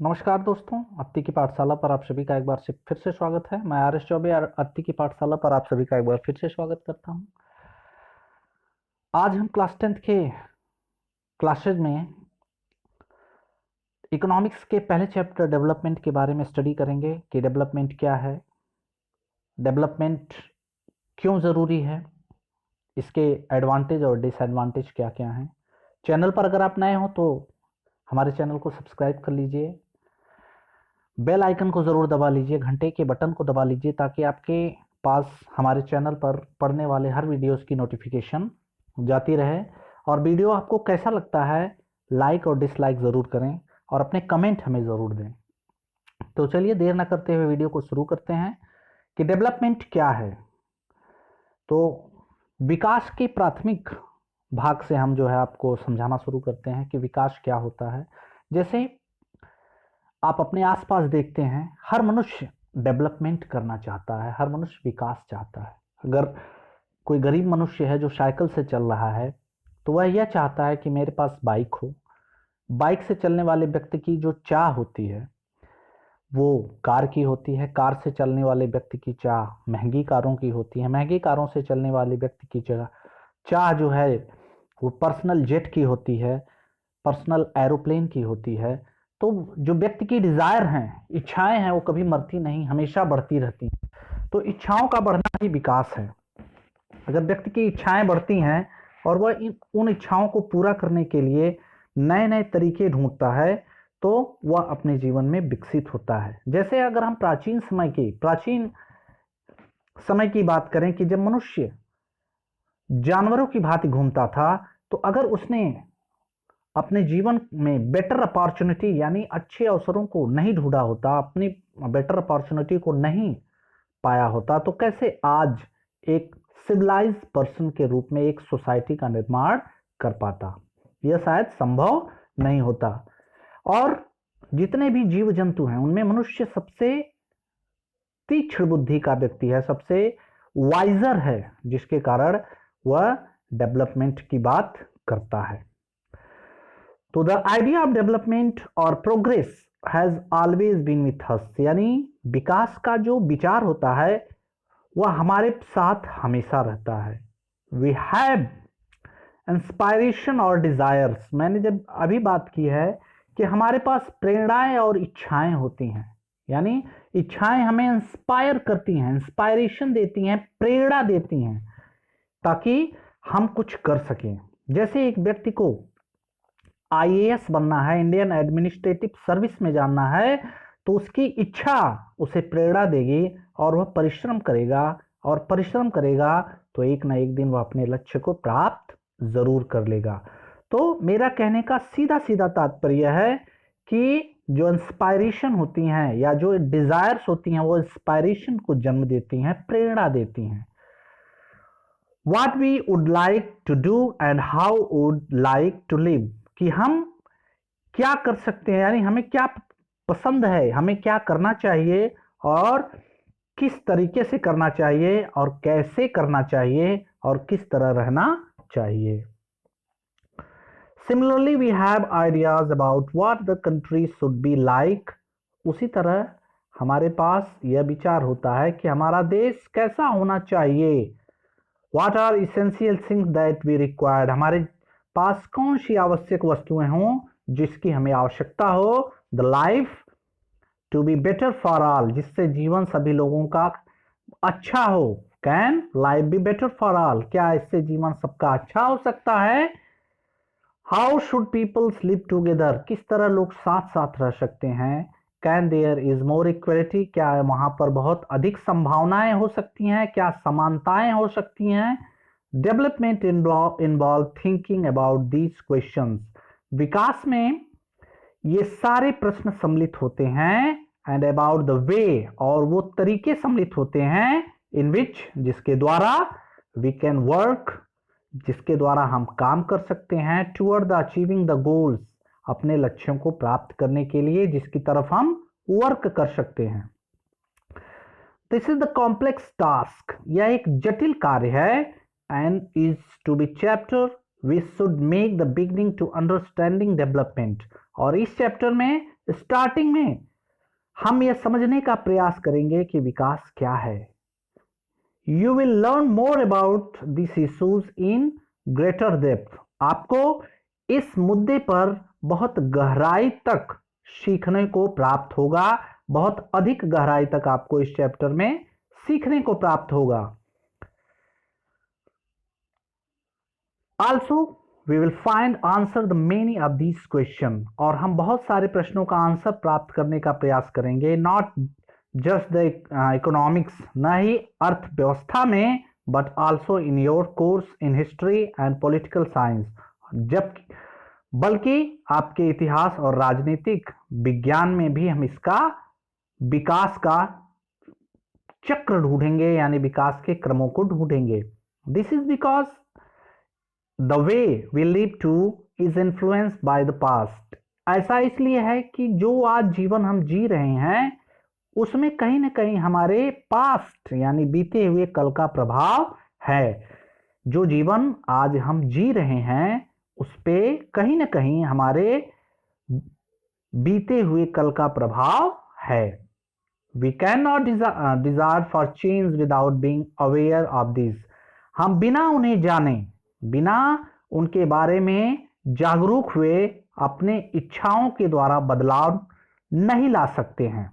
नमस्कार दोस्तों, अत्ति की पाठशाला पर आप सभी का एक बार से फिर से स्वागत है। मैं आर एस चौबे और अत्ति की पाठशाला पर आप सभी का एक बार फिर से स्वागत करता हूं। आज हम क्लास 10 के क्लासेज में इकोनॉमिक्स के पहले चैप्टर डेवलपमेंट के बारे में स्टडी करेंगे कि डेवलपमेंट क्या है, डेवलपमेंट क्यों ज़रूरी है, इसके एडवांटेज और डिसएडवांटेज क्या क्या हैं। चैनल पर अगर आप नए हो तो हमारे चैनल को सब्सक्राइब कर लीजिए, बेल आइकन को ज़रूर दबा लीजिए, घंटे के बटन को दबा लीजिए ताकि आपके पास हमारे चैनल पर पढ़ने वाले हर वीडियोस की नोटिफिकेशन जाती रहे। और वीडियो आपको कैसा लगता है लाइक और डिसलाइक ज़रूर करें और अपने कमेंट हमें ज़रूर दें। तो चलिए देर ना करते हुए वीडियो को शुरू करते हैं कि डेवलपमेंट क्या है। तो विकास के प्राथमिक भाग से हम जो है आपको समझाना शुरू करते हैं कि विकास क्या होता है। जैसे आप अपने आसपास देखते हैं, हर मनुष्य डेवलपमेंट करना चाहता है, हर मनुष्य विकास चाहता है। अगर कोई गरीब मनुष्य है जो साइकिल से चल रहा है तो वह यह चाहता है कि मेरे पास बाइक हो। बाइक से चलने वाले व्यक्ति की जो चाह होती है वो कार की होती है। कार से चलने वाले व्यक्ति की चाह महंगी कारों की होती है। महंगी कारों से चलने वाले व्यक्ति की चाह जो है वो पर्सनल जेट की होती है, पर्सनल एरोप्लेन की होती है। तो जो व्यक्ति की डिजायर हैं, इच्छाएं हैं, वो कभी मरती नहीं, हमेशा बढ़ती रहती हैं। तो इच्छाओं का बढ़ना ही विकास है। अगर व्यक्ति की इच्छाएं बढ़ती हैं और वह उन इच्छाओं को पूरा करने के लिए नए नए तरीके ढूंढता है तो वह अपने जीवन में विकसित होता है। जैसे अगर हम प्राचीन समय की बात करें कि जब मनुष्य जानवरों की भांति घूमता था, तो अगर उसने अपने जीवन में बेटर अपॉर्चुनिटी यानी अच्छे अवसरों को नहीं ढूंढा होता, अपनी बेटर अपॉर्चुनिटी को नहीं पाया होता, तो कैसे आज एक सिविलाइज पर्सन के रूप में एक सोसाइटी का निर्माण कर पाता? यह शायद संभव नहीं होता। और जितने भी जीव जंतु हैं उनमें मनुष्य सबसे तीक्ष्ण बुद्धि का व्यक्ति है, सबसे वाइजर है, जिसके कारण वह डेवलपमेंट की बात करता है। तो द आइडिया ऑफ डेवलपमेंट और progress has always been with us, यानी विकास का जो विचार होता है वह हमारे साथ हमेशा रहता है। वी हैव इंस्पायरेशन और डिजायर्स, मैंने जब अभी बात की है कि हमारे पास प्रेरणाएं और इच्छाएं होती हैं, यानी इच्छाएं हमें इंस्पायर करती हैं, इंस्पायरेशन देती हैं, प्रेरणा देती हैं ताकि हम कुछ कर सकें। जैसे एक व्यक्ति को आईएएस बनना है, इंडियन एडमिनिस्ट्रेटिव सर्विस में जाना है, तो उसकी इच्छा उसे प्रेरणा देगी और वह परिश्रम करेगा, और परिश्रम करेगा तो एक ना एक दिन वह अपने लक्ष्य को प्राप्त जरूर कर लेगा। तो मेरा कहने का सीधा सीधा तात्पर्य है कि जो इंस्पायरेशन होती हैं या जो डिजायर्स होती हैं वो इंस्पायरेशन को जन्म देती हैं, प्रेरणा देती हैं। What we would like to do and how would like to live, कि हम क्या कर सकते हैं, यानी हमें क्या पसंद है, हमें क्या करना चाहिए और किस तरीके से करना चाहिए और कैसे करना चाहिए और किस तरह रहना चाहिए। Similarly, we have ideas about what the country should be like. उसी तरह हमारे पास यह विचार होता है कि हमारा देश कैसा होना चाहिए। What are essential things that we required, हमारे पास कौन सी आवश्यक वस्तुएं हों जिसकी हमें आवश्यकता हो। The life to be better for all, जिससे जीवन सभी लोगों का अच्छा हो। Can life be better for all, क्या इससे जीवन सबका अच्छा हो सकता है। How should people live together, किस तरह लोग साथ साथ रह सकते हैं। Can there is more equality, क्या वहां पर बहुत अधिक संभावनाएं हो सकती हैं, क्या समानताएं हो सकती हैं। Development involve thinking about these questions, विकास में ये सारे प्रश्न सम्मिलित होते हैं। एंड अबाउट द वे, और वो तरीके सम्मिलित होते हैं इन विच, जिसके द्वारा वी कैन वर्क, जिसके द्वारा हम काम कर सकते हैं। Toward the achieving the goals, अपने लक्ष्यों को प्राप्त करने के लिए जिसकी तरफ हम वर्क कर सकते हैं। This is the complex task, यह एक जटिल कार्य है। And is to be chapter we should make the beginning to understanding development, और इस चैप्टर में स्टार्टिंग में हम यह समझने का प्रयास करेंगे कि विकास क्या है। You will learn more about this issues in greater depth. आपको इस मुद्दे पर बहुत गहराई तक सीखने को प्राप्त होगा, बहुत अधिक गहराई तक आपको इस चैप्टर में सीखने को प्राप्त होगा। Also we will find answer the many of these question, और हम बहुत सारे प्रश्नों का आंसर प्राप्त करने का प्रयास करेंगे। नॉट जस्ट द इकोनॉमिक्स, न ही अर्थव्यवस्था में, but also in your course in history and political science, जब बल्कि आपके इतिहास और राजनीतिक विज्ञान में भी हम इसका विकास का चक्र ढूंढेंगे, यानी विकास के क्रमों को ढूंढेंगे। This is because the way we live to is influenced by the past. ऐसा इसलिए है कि जो आज जीवन हम जी रहे हैं उसमें कहीं ना कहीं हमारे पास्ट यानी बीते हुए कल का प्रभाव है। जो जीवन आज हम जी रहे हैं उस पे कहीं ना कहीं हमारे बीते हुए कल का प्रभाव है। We can not desire for change without being aware of this. हम बिना उन्हें जाने, बिना उनके बारे में जागरूक हुए अपने इच्छाओं के द्वारा बदलाव नहीं ला सकते हैं।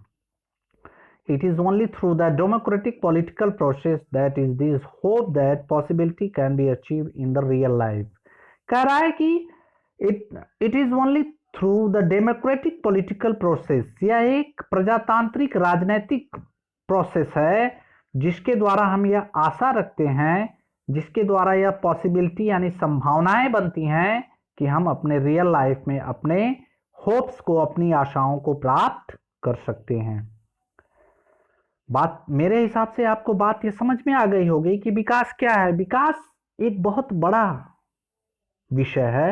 It is only through the democratic political process that is this hope that possibility can be achieved in the real life. कह रहा है कि it is only through the democratic political process, यह एक प्रजातांत्रिक राजनीतिक प्रोसेस है जिसके द्वारा हम यह आशा रखते हैं, जिसके द्वारा यह पॉसिबिलिटी यानी संभावनाएं बनती हैं कि हम अपने रियल लाइफ में अपने होप्स को, अपनी आशाओं को प्राप्त कर सकते हैं। बात मेरे हिसाब से आपको बात ये समझ में आ गई होगी कि विकास क्या है। विकास एक बहुत बड़ा विषय है।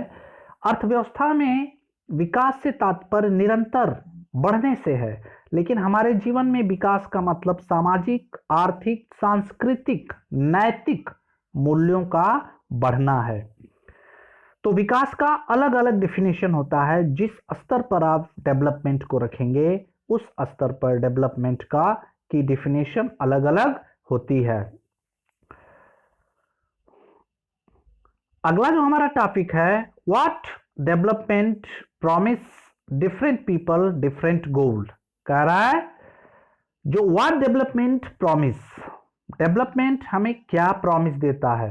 अर्थव्यवस्था में विकास से तात्पर्य निरंतर बढ़ने से है, लेकिन हमारे जीवन में विकास का मतलब सामाजिक, आर्थिक, सांस्कृतिक, नैतिक मूल्यों का बढ़ना है। तो विकास का अलग अलग डिफिनेशन होता है। जिस स्तर पर आप डेवलपमेंट को रखेंगे उस स्तर पर डेवलपमेंट का की डिफिनेशन अलग अलग होती है। अगला जो हमारा टॉपिक है, what development promise different people different गोल। कह रहा है जो व्हाट डेवलपमेंट प्रॉमिस, डेवलपमेंट हमें क्या प्रॉमिस देता है।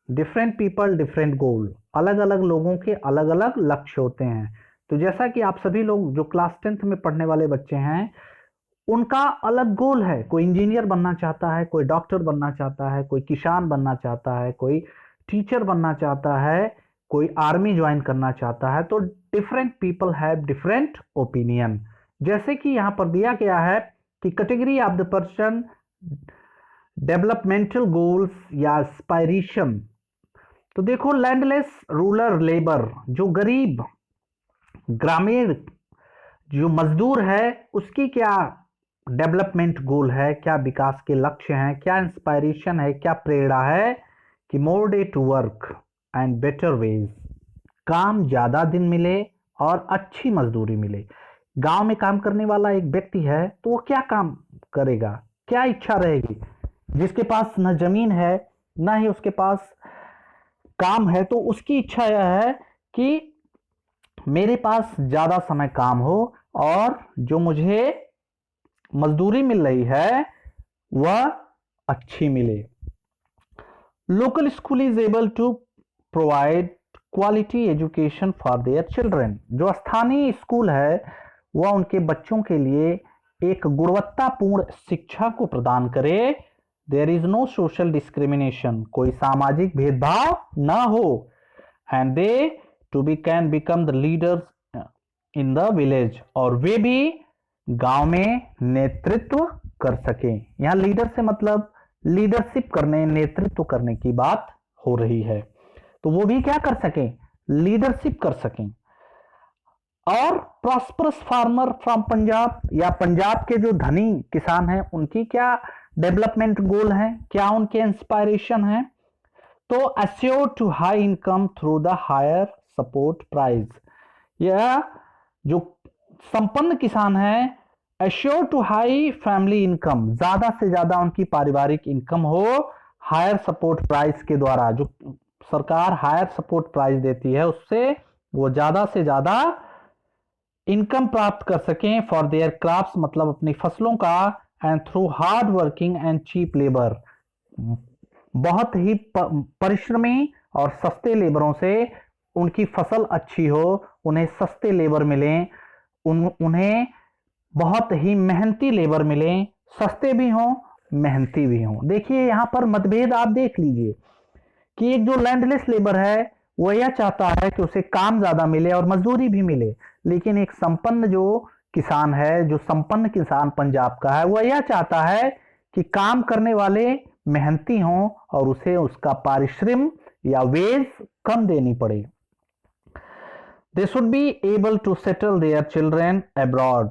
डिफरेंट पीपल डिफरेंट गोल, अलग अलग लोगों के अलग अलग लक्ष्य होते हैं। तो जैसा कि आप सभी लोग जो क्लास 10th में पढ़ने वाले बच्चे हैं उनका अलग गोल है। कोई इंजीनियर बनना चाहता है, कोई डॉक्टर बनना चाहता है, कोई किसान बनना चाहता है, कोई टीचर बनना चाहता है, कोई आर्मी ज्वाइन करना चाहता है। तो different people have different opinion. जैसे कि यहाँ पर दिया गया है कि category of the person developmental goals या एस्पायरेशन। तो देखो, लैंडलेस रूरल लेबर, जो गरीब ग्रामीण जो मजदूर है उसकी क्या डेवलपमेंट गोल है, क्या विकास के लक्ष्य हैं, क्या इंस्पायरेशन है, क्या प्रेरणा है कि more day to work and better wage, काम ज्यादा दिन मिले और अच्छी मजदूरी मिले। गांव में काम करने वाला एक व्यक्ति है तो वो क्या काम करेगा, क्या इच्छा रहेगी। जिसके पास न जमीन है न ही उसके पास काम है, तो उसकी इच्छा यह है कि मेरे पास ज्यादा समय काम हो और जो मुझे मजदूरी मिल रही है वह अच्छी मिले। Local school is able to provide quality education for their children. जो स्थानीय स्कूल है वह उनके बच्चों के लिए एक गुणवत्तापूर्ण शिक्षा को प्रदान करे। There is no social discrimination, कोई सामाजिक भेदभाव ना हो। And they to be can become the leaders in the village, और वे भी गांव में नेतृत्व कर सके। यहां लीडर से मतलब लीडरशिप करने, नेतृत्व करने की बात हो रही है। तो वो भी क्या कर सके, लीडरशिप कर सकें। और प्रॉस्परस फार्मर फ्रॉम पंजाब, या पंजाब के जो धनी किसान हैं उनकी क्या डेवलपमेंट गोल है, क्या उनके इंस्पायरेशन है। तो assure to high income through the higher support price, यह जो संपन्न किसान हैं assure to high family income, ज्यादा से ज्यादा उनकी पारिवारिक इनकम हो हायर सपोर्ट प्राइस के द्वारा, जो सरकार हायर सपोर्ट प्राइस देती है उससे वो ज्यादा से ज्यादा इनकम प्राप्त कर सकें फॉर देयर क्रॉप्स, मतलब अपनी फसलों का, and through hard working and cheap labour, बहुत ही परिश्रमी और सस्ते लेबरों से उनकी फसल अच्छी हो, उन्हें सस्ते लेबर मिले, उन्हें बहुत ही मेहनती लेबर मिले, सस्ते भी हों मेहनती भी हों। देखिए यहाँ पर मतभेद आप देख लीजिए कि एक जो लैंडलेस लेबर है वो यह चाहता है कि उसे काम ज्यादा मिले और मजदूरी भी मिले, लेकिन एक संपन्न जो किसान है, जो संपन्न किसान पंजाब का है, वह यह चाहता है कि काम करने वाले मेहनती हों और उसे उसका पारिश्रम या वेज कम देनी पड़े। They should be able to settle their children abroad,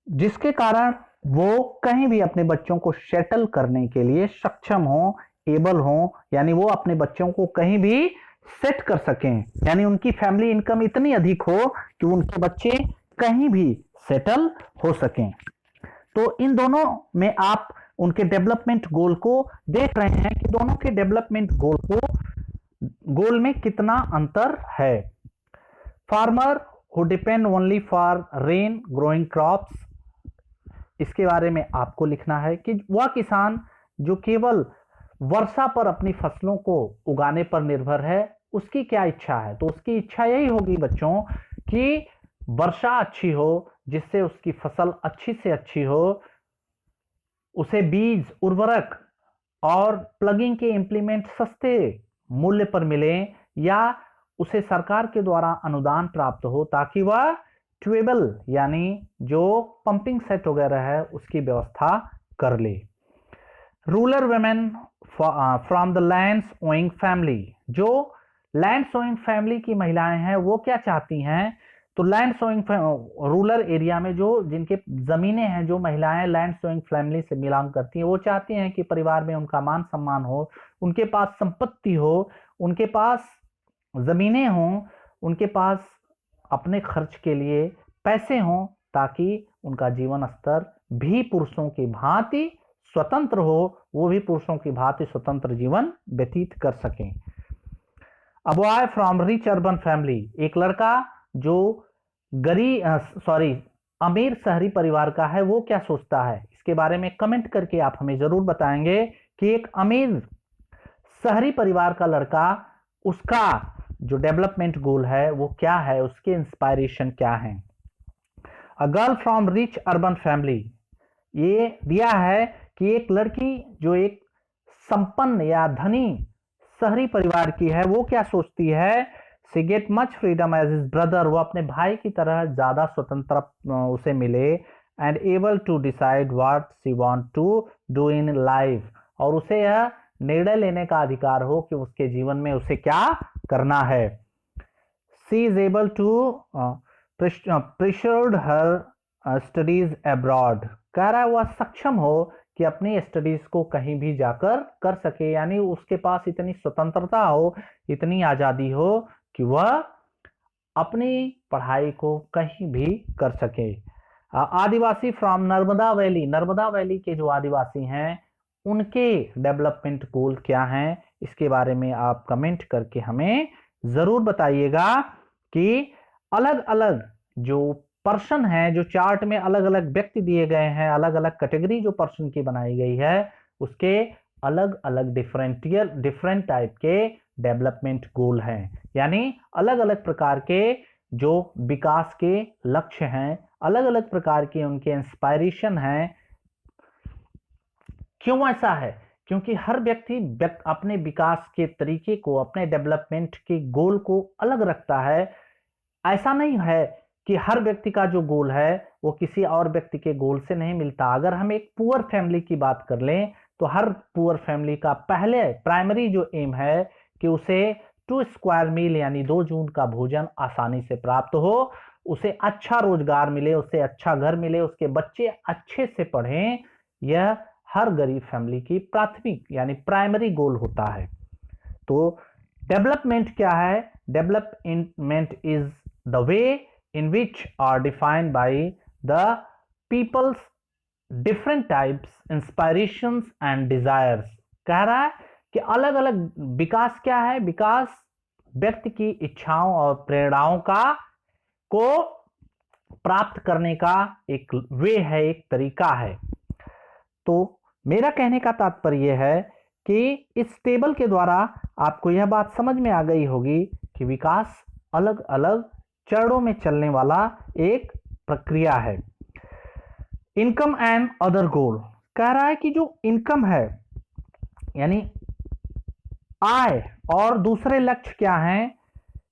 जिसके कारण वो कहीं भी अपने बच्चों को सेटल करने के लिए सक्षम हो, एबल हो, यानी वो अपने बच्चों को कहीं भी सेट कर सकें, यानी उनकी फैमिली इनकम इतनी अधिक हो कि उनके बच्चे कहीं भी सेटल हो सकें। तो इन दोनों में आप उनके डेवलपमेंट गोल को देख रहे हैं कि दोनों के डेवलपमेंट गोल में कितना अंतर है। Farmer who depend only for rain growing crops, इसके बारे में आपको लिखना है कि वह किसान जो केवल वर्षा पर अपनी फसलों को उगाने पर निर्भर है उसकी क्या इच्छा है। तो उसकी इच्छा यही होगी बच्चों कि वर्षा अच्छी हो जिससे उसकी फसल अच्छी से अच्छी हो, उसे बीज, उर्वरक और प्लगिंग के इंप्लीमेंट सस्ते मूल्य पर मिले, या उसे सरकार के द्वारा अनुदान प्राप्त हो ताकि वह ट्यूबवेल यानी जो पंपिंग सेट वगैरह है उसकी व्यवस्था कर ले। Rural women from the lands owing family, जो लैंड्स ओइंग फैमिली की महिलाएं हैं वो क्या चाहती हैं, तो लैंड्स ओइंग रूरल एरिया में जो जिनके जमीनें हैं, जो महिलाएं लैंड्स ओइंग फैमिली से बिलोंग करती हैं, वो चाहती हैं कि परिवार में उनका मान सम्मान हो, उनके पास संपत्ति हो, उनके पास जमीनें हों, उनके पास अपने खर्च के लिए पैसे हों, ताकि उनका जीवन स्तर भी पुरुषों की भांति स्वतंत्र हो, वो भी पुरुषों की भांति स्वतंत्र जीवन व्यतीत कर सकें। A boy from rich urban family, एक लड़का जो अमीर शहरी परिवार का है वो क्या सोचता है, इसके बारे में कमेंट करके आप हमें जरूर बताएंगे कि एक अमीर शहरी परिवार का लड़का, उसका जो डेवलपमेंट गोल है वो क्या है, उसके इंस्पायरेशन क्या है। A girl from rich urban family, ये दिया है कि एक लड़की जो एक संपन्न या धनी शहरी परिवार की है वो क्या सोचती है। She get much freedom as his brother, वो अपने भाई की तरह ज्यादा स्वतंत्र उसे मिले, and able to decide what she want to do in life, और उसे यह निर्णय लेने का अधिकार हो कि उसके जीवन में उसे क्या करना है। She is able to pursue her studies abroad, कह रहा है वह सक्षम हो कि अपनी स्टडीज को कहीं भी जाकर कर सके, यानी उसके पास इतनी स्वतंत्रता हो, इतनी आजादी हो कि वह अपनी पढ़ाई को कहीं भी कर सके। Adivasi from Narmada valley, Narmada valley के जो आदिवासी हैं उनके डेवलपमेंट गोल क्या हैं, इसके बारे में आप कमेंट करके हमें जरूर बताइएगा कि अलग अलग जो पर्सन है, जो चार्ट में अलग अलग व्यक्ति दिए गए हैं, अलग अलग कैटेगरी जो पर्सन की बनाई गई है उसके अलग अलग डिफरेंट टाइप के डेवलपमेंट गोल हैं, यानी अलग अलग प्रकार के जो विकास के लक्ष्य हैं, अलग अलग प्रकार के उनके इंस्पायरेशन हैं। क्यों ऐसा है, क्योंकि हर व्यक्ति अपने विकास के तरीके को, अपने डेवलपमेंट के गोल को अलग रखता है। ऐसा नहीं है कि हर व्यक्ति का जो गोल है वो किसी और व्यक्ति के गोल से नहीं मिलता। अगर हम एक पुअर फैमिली की बात कर लें तो हर पुअर फैमिली का पहले प्राइमरी जो एम है कि उसे 2 स्क्वायर मील यानी 2 जून का भोजन आसानी से प्राप्त हो, उसे अच्छा रोजगार मिले, उसे अच्छा घर मिले, उसके बच्चे अच्छे से पढ़ें। यह हर गरीब फैमिली की प्राथमिक यानी प्राइमरी गोल होता है। तो डेवलपमेंट क्या है, development is the way in which are defined by the people's different types, inspirations and desires। कह रहा है कि अलग अलग विकास क्या है, विकास व्यक्ति की इच्छाओं और प्रेरणाओं का को प्राप्त करने का एक वे है, एक तरीका है। तो मेरा कहने का तात्पर्य है कि इस टेबल के द्वारा आपको यह बात समझ में आ गई होगी कि विकास अलग अलग चरणों में चलने वाला एक प्रक्रिया है। इनकम एंड अदर गोल, कह रहा है कि जो इनकम है यानी आय और दूसरे लक्ष्य क्या हैं।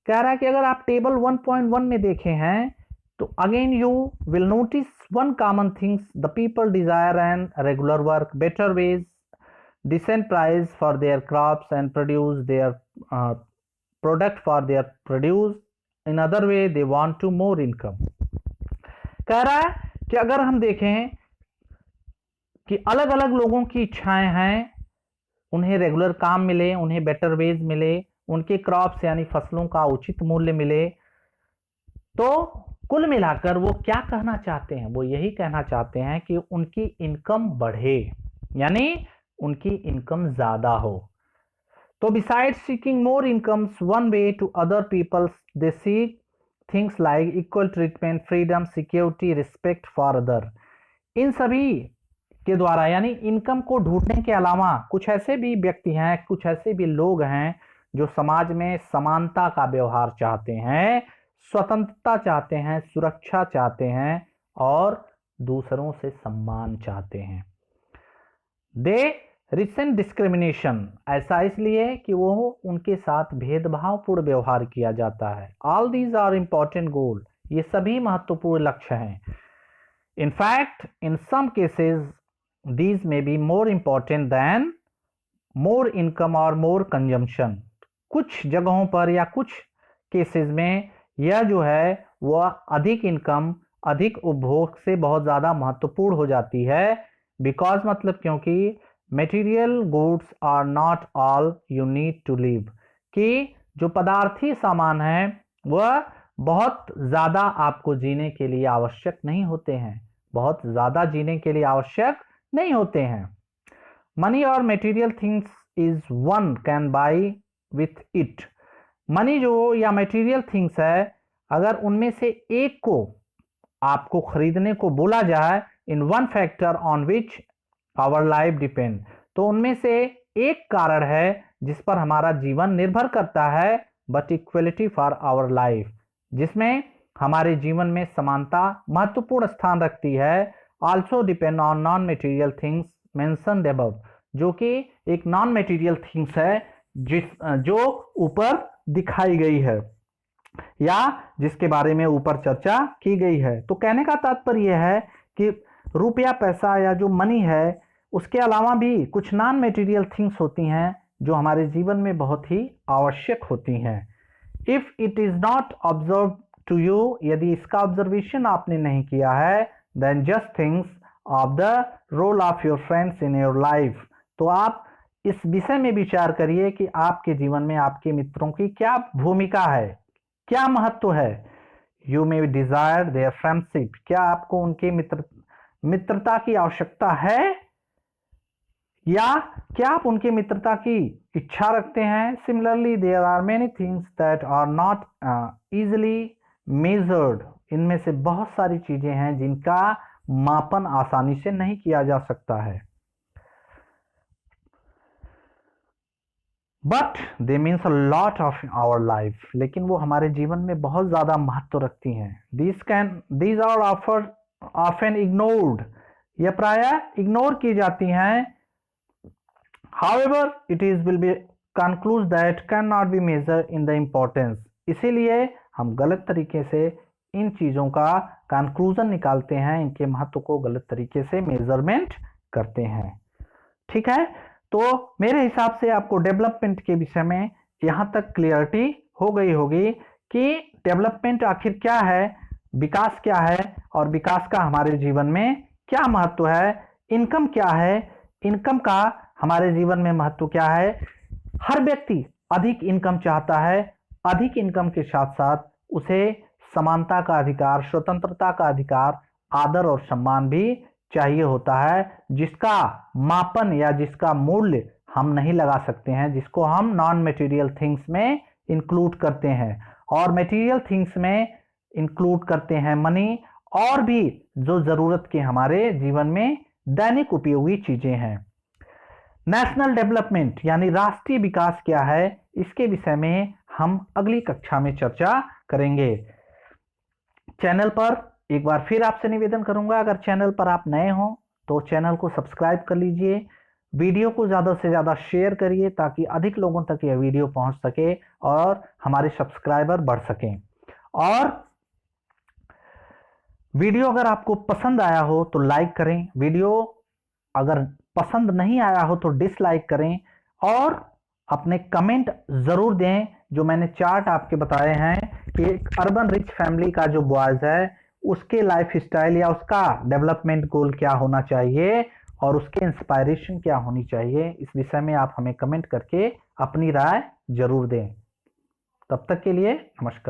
कह रहा है कि अगर आप टेबल 1.1 में देखे हैं तो again you will notice one common things, the people desire and regular work, better ways, decent price for their crops and produce their product for their produce, in other way they want to more income। कह रहा है कि अगर हम देखें कि अलग अलग लोगों की इच्छाएं हैं, उन्हें रेगुलर काम मिले, उन्हें बेटर वेज मिले, उनके क्रॉप्स यानी फसलों का उचित मूल्य मिले, तो कुल मिलाकर वो क्या कहना चाहते हैं, वो यही कहना चाहते हैं कि उनकी इनकम बढ़े, यानी उनकी इनकम ज्यादा हो। तो beside seeking more incomes one way to other peoples they seek things like equal treatment, freedom, security, respect for other. इन सभी के द्वारा यानी इनकम को ढूंढने के अलावा कुछ ऐसे भी व्यक्ति हैं, कुछ ऐसे भी लोग हैं जो समाज में समानता का व्यवहार चाहते हैं, स्वतंत्रता चाहते हैं, सुरक्षा चाहते हैं और दूसरों से सम्मान चाहते हैं। दे रिसेंट डिस्क्रिमिनेशन, ऐसा इसलिए कि वो उनके साथ भेदभावपूर्ण व्यवहार किया जाता है। All these are important goal, ये सभी महत्वपूर्ण लक्ष्य हैं। In fact in some cases these may be more important than more income और मोर कंजम्पशन। कुछ जगहों पर या कुछ केसेस में यह जो है वह अधिक इनकम, अधिक उपभोग से बहुत ज़्यादा महत्वपूर्ण हो जाती है। बिकॉज मतलब क्योंकि material goods are not all you need to live, कि जो पदार्थी सामान है वह बहुत ज़्यादा आपको जीने के लिए आवश्यक नहीं होते हैं, बहुत ज़्यादा जीने के लिए आवश्यक नहीं होते हैं। मनी और material things is one can buy with it. Money जो या मटेरियल थिंग्स है, अगर उनमें से एक को आपको खरीदने को बोला जाए, in one factor on which our life depend, तो उनमें से एक कारण है जिस पर हमारा जीवन निर्भर करता है, but equality for our life, जिसमें हमारे जीवन में समानता महत्वपूर्ण स्थान रखती है। Also depend on non material things mentioned above, जो कि एक नॉन मटेरियल थिंग्स है जो ऊपर दिखाई गई है या जिसके बारे में ऊपर चर्चा की गई है। तो कहने का तात्पर्य है कि रुपया, पैसा या जो मनी है, उसके अलावा भी कुछ नॉन मटेरियल थिंग्स होती हैं जो हमारे जीवन में बहुत ही आवश्यक होती हैं। If it is not observe to you, यदि इसका ऑब्जर्वेशन आपने नहीं किया है, then just things of the role of your friends in your life, तो आप इस विषय में विचार करिए कि आपके जीवन में आपके मित्रों की क्या भूमिका है, क्या महत्व है। You may desire their friendship, क्या आपको उनके मित्रता की आवश्यकता है या क्या आप उनके मित्रता की इच्छा रखते हैं। Similarly there are many things that are not easily measured, इनमें से बहुत सारी चीजें हैं जिनका मापन आसानी से नहीं किया जा सकता है। But they means a lot of our life, लेकिन वो हमारे जीवन में बहुत ज्यादा महत्व रखती हैं। दीज आर ऑफन इग्नोर्ड, यह प्रायः इग्नोर की जाती हैं। However it is will be conclude that can not be measure in the importance, इसीलिए हम गलत तरीके से इन चीजों का कंक्लूजन निकालते हैं, इनके महत्व को गलत तरीके से मेजरमेंट करते हैं। ठीक है, तो मेरे हिसाब से आपको डेवलपमेंट के विषय में यहाँ तक क्लियरिटी हो गई होगी कि डेवलपमेंट आखिर क्या है, विकास क्या है और विकास का हमारे जीवन में क्या महत्व है। इनकम क्या है, इनकम का हमारे जीवन में महत्व क्या है। हर व्यक्ति अधिक इनकम चाहता है, अधिक इनकम के साथ साथ उसे समानता का अधिकार, स्वतंत्रता का अधिकार, आदर और सम्मान भी चाहिए होता है, जिसका मापन या जिसका मूल्य हम नहीं लगा सकते हैं, जिसको हम नॉन मटेरियल थिंग्स में इंक्लूड करते हैं। और मटेरियल थिंग्स में इंक्लूड करते हैं मनी और भी जो जरूरत के हमारे जीवन में दैनिक उपयोगी चीजें हैं। नेशनल डेवलपमेंट यानी राष्ट्रीय विकास क्या है, इसके विषय में हम अगली कक्षा में चर्चा करेंगे। चैनल पर एक बार फिर आपसे निवेदन करूंगा, अगर चैनल पर आप नए हो तो चैनल को सब्सक्राइब कर लीजिए, वीडियो को ज़्यादा से ज़्यादा शेयर करिए ताकि अधिक लोगों तक यह वीडियो पहुंच सके और हमारे सब्सक्राइबर बढ़ सकें। और वीडियो अगर आपको पसंद आया हो तो लाइक करें, वीडियो अगर पसंद नहीं आया हो तो डिसलाइक करें और अपने कमेंट ज़रूर दें। जो मैंने चार्ट आपके बताए हैं कि एक अर्बन रिच फैमिली का जो बॉयज़ है उसके लाइफ स्टाइल या उसका डेवलपमेंट गोल क्या होना चाहिए और उसके इंस्पायरेशन क्या होनी चाहिए, इस विषय में आप हमें कमेंट करके अपनी राय जरूर दें। तब तक के लिए नमस्कार।